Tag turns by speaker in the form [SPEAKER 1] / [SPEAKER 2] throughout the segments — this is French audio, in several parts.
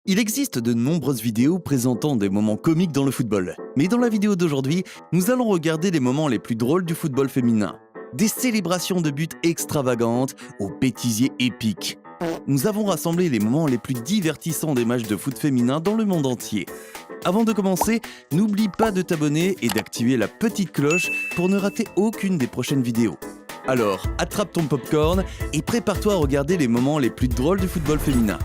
[SPEAKER 1] Il existe de nombreuses vidéos présentant des moments comiques dans le football. Mais dans la vidéo d'aujourd'hui, nous allons regarder les moments les plus drôles du football féminin. Des célébrations de buts extravagantes aux bêtisiers épiques. Nous avons rassemblé les moments les plus divertissants des matchs de foot féminin dans le monde entier. Avant de commencer, n'oublie pas de t'abonner et d'activer la petite cloche pour ne rater aucune des prochaines vidéos. Alors, attrape ton popcorn et prépare-toi à regarder les moments les plus drôles du football féminin.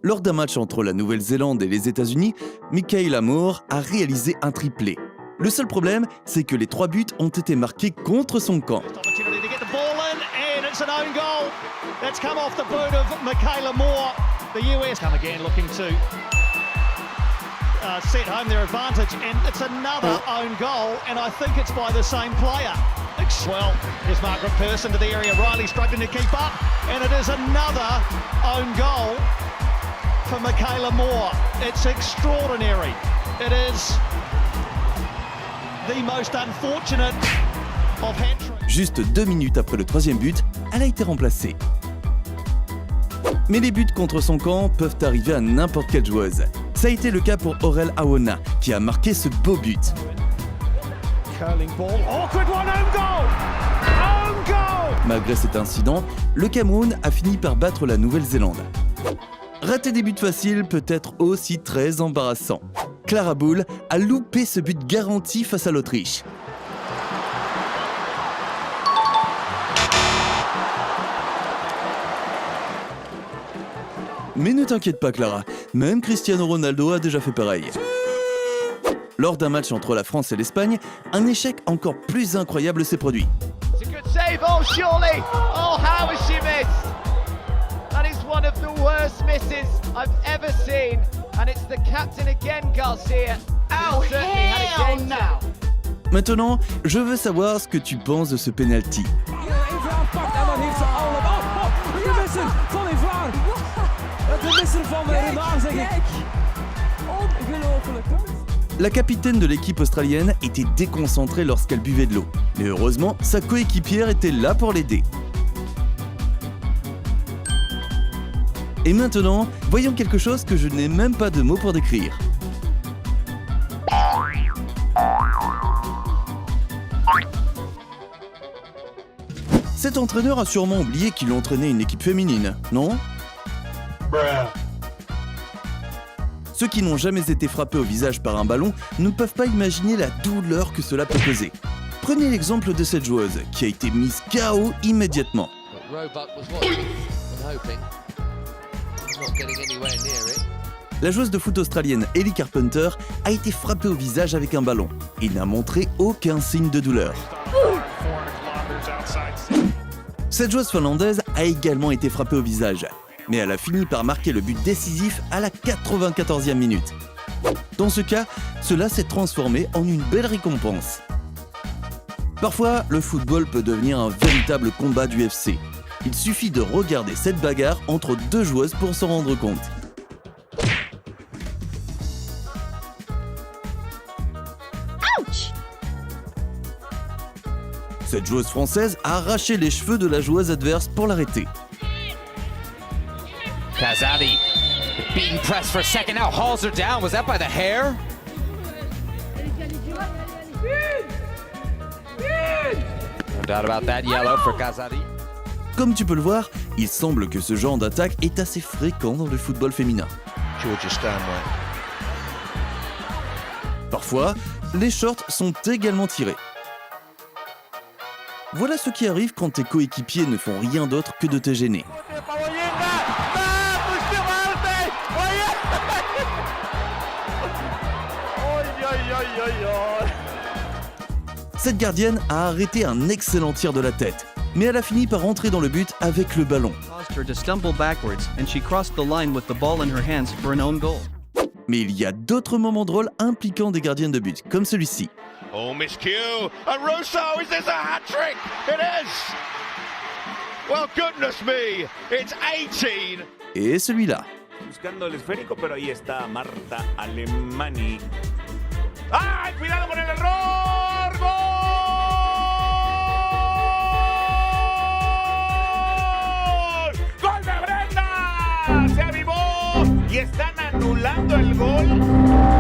[SPEAKER 1] Lors d'un match entre la Nouvelle-Zélande et les États-Unis, Michaela Moore a réalisé un triplé. Le seul problème, c'est que les 3 buts ont été marqués contre son camp.
[SPEAKER 2] Set home their advantage, and it's another own goal, and I think it's by the same player. Well, here's Margaret Pearson to the area. Riley struggling to keep up, and it is another own goal for Michaela Moore. It's extraordinary. It is the most unfortunate of hat-tricks.
[SPEAKER 1] Juste 2 minutes après le 3e but, elle a été remplacée. Mais les buts contre son camp peuvent arriver à n'importe quelle joueuse. Ça a été le cas pour Aurel Awona, qui a marqué ce beau but.
[SPEAKER 2] Curling ball, awkward one, home goal! Home goal!
[SPEAKER 1] Malgré cet incident, le Cameroun a fini par battre la Nouvelle-Zélande. Rater des buts faciles peut être aussi très embarrassant. Clara Bull a loupé ce but garanti face à l'Autriche. Mais ne t'inquiète pas Clara, même Cristiano Ronaldo a déjà fait pareil. Lors d'un match entre la France et l'Espagne, un échec encore plus incroyable s'est produit.
[SPEAKER 3] It's a good save, oh surely! Oh how has she missed? That is one of the worst misses I've ever seen, and it's the captain again, Garcia.
[SPEAKER 4] Oh hell no!
[SPEAKER 1] Maintenant, je veux savoir ce que tu penses de ce penalty. La capitaine de l'équipe australienne était déconcentrée lorsqu'elle buvait de l'eau. Mais heureusement, sa coéquipière était là pour l'aider. Et maintenant, voyons quelque chose que je n'ai même pas de mots pour décrire. Cet entraîneur a sûrement oublié qu'il entraînait une équipe féminine, non ? Ceux qui n'ont jamais été frappés au visage par un ballon ne peuvent pas imaginer la douleur que cela peut causer. Prenez l'exemple de cette joueuse qui a été mise KO immédiatement. La joueuse de foot australienne Ellie Carpenter a été frappée au visage avec un ballon et n'a montré aucun signe de douleur. Cette joueuse finlandaise a également été frappée au visage, mais elle a fini par marquer le but décisif à la 94e minute. Dans ce cas, cela s'est transformé en une belle récompense. Parfois, le football peut devenir un véritable combat d'UFC. Il suffit de regarder cette bagarre entre 2 joueuses pour s'en rendre compte.
[SPEAKER 4] Ouch!
[SPEAKER 1] Cette joueuse française a arraché les cheveux de la joueuse adverse pour l'arrêter.
[SPEAKER 5] Kazadi beaten press for a second now, hauls her down. Was that by the hair? No doubt about that, yellow for Kazadi.
[SPEAKER 1] Comme tu peux le voir, il semble que ce genre d'attaque est assez fréquent dans le football féminin.
[SPEAKER 3] Georgia Stanway.
[SPEAKER 1] Parfois, les shorts sont également tirés. Voilà ce qui arrive quand tes coéquipiers ne font rien d'autre que de te gêner. Cette gardienne a arrêté un excellent tir de la tête, mais elle a fini par rentrer dans le but avec le ballon.
[SPEAKER 6] Caused her to stumble backwards, and she crossed the line with the ball in her hands for an own goal.
[SPEAKER 1] Mais il y a d'autres moments drôles impliquant des gardiennes de but, comme celui-ci.
[SPEAKER 3] Oh, miscue, and Russo, is this a hat-trick? It is! Well, goodness me, it's 18!
[SPEAKER 1] Et celui-là.
[SPEAKER 7] Buscando el esférico, pero ahí está Marta Alemani.
[SPEAKER 3] ¡Ay, cuidado con el error! ¡Gol! ¡Gol de Brenda! ¡Se ha
[SPEAKER 7] y están anulando el gol.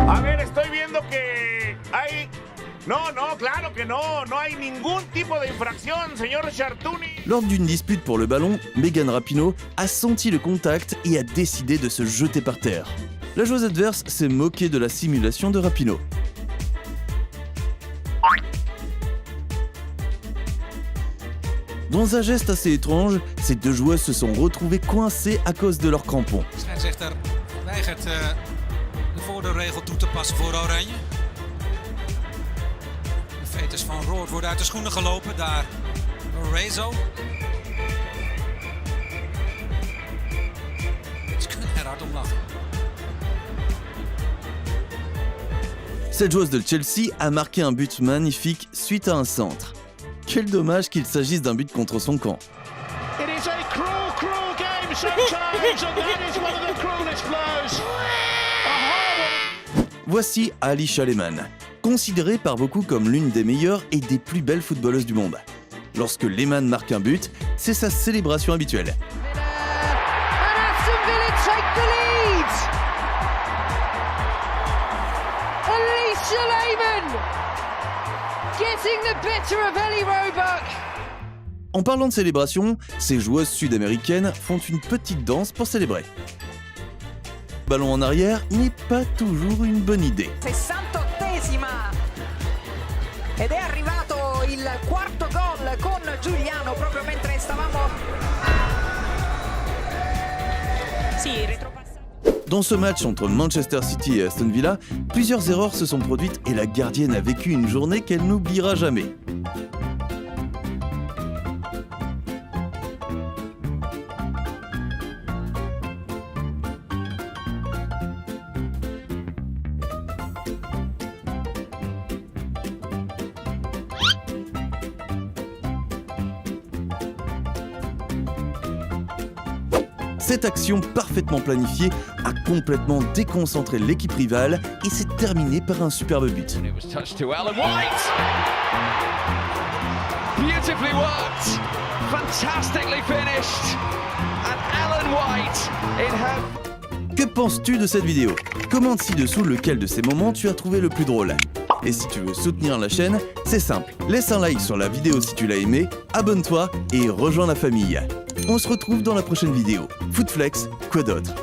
[SPEAKER 7] A ver, estoy viendo que hay... No, claro que no hay ningún tipo de infracción, señor Chartouni.
[SPEAKER 1] Lors d'une dispute pour le ballon, Megan Rapinoe a senti le contact et a décidé de se jeter par terre. La joueuse adverse s'est moquée de la simulation de Rapinoe. Dans un geste assez étrange, ces deux joueuses se sont retrouvées coincées à cause de leurs crampons.
[SPEAKER 8] De scheidsrechter weigert de voordeelregel toe te passen voor Oranje. De veters van Roord worden uit de schoenen gelopen daar door Rezo. Ze kunnen er hard om lachen.
[SPEAKER 1] Cette joueuse de Chelsea a marqué un but magnifique suite à un centre. Quel dommage qu'il s'agisse d'un but contre son camp.
[SPEAKER 2] It is a cruel game sometimes, and that is one of the cruelest blows. A horrible...
[SPEAKER 1] Voici Alisha Lehmann, considérée par beaucoup comme l'une des meilleures et des plus belles footballeuses du monde. Lorsque Lehmann marque un but, c'est sa célébration habituelle.
[SPEAKER 3] And Aston Villa take the lead. Alisha Lehmann getting the better of Ellie Roebuck.
[SPEAKER 1] En parlant de célébration, ces joueuses sud-américaines font une petite danse pour célébrer. Ballon en arrière n'est pas toujours une bonne idée.
[SPEAKER 9] 68esima ed è arrivato il quarto gol con Giuliano proprio mentre stavamo
[SPEAKER 1] Dans ce match entre Manchester City et Aston Villa, plusieurs erreurs se sont produites et la gardienne a vécu une journée qu'elle n'oubliera jamais. Cette action parfaitement planifiée a complètement déconcentré l'équipe rivale et s'est terminée par un superbe but.
[SPEAKER 5] It was touched to Ellen White. Beautifully worked. Fantastically finished. And Ellen White in her...
[SPEAKER 1] Que penses-tu de cette vidéo? Commente ci-dessous lequel de ces moments tu as trouvé le plus drôle. Et si tu veux soutenir la chaîne, c'est simple. Laisse un like sur la vidéo si tu l'as aimé, abonne-toi et rejoins la famille. On se retrouve dans la prochaine vidéo. Footflex, quoi d'autre?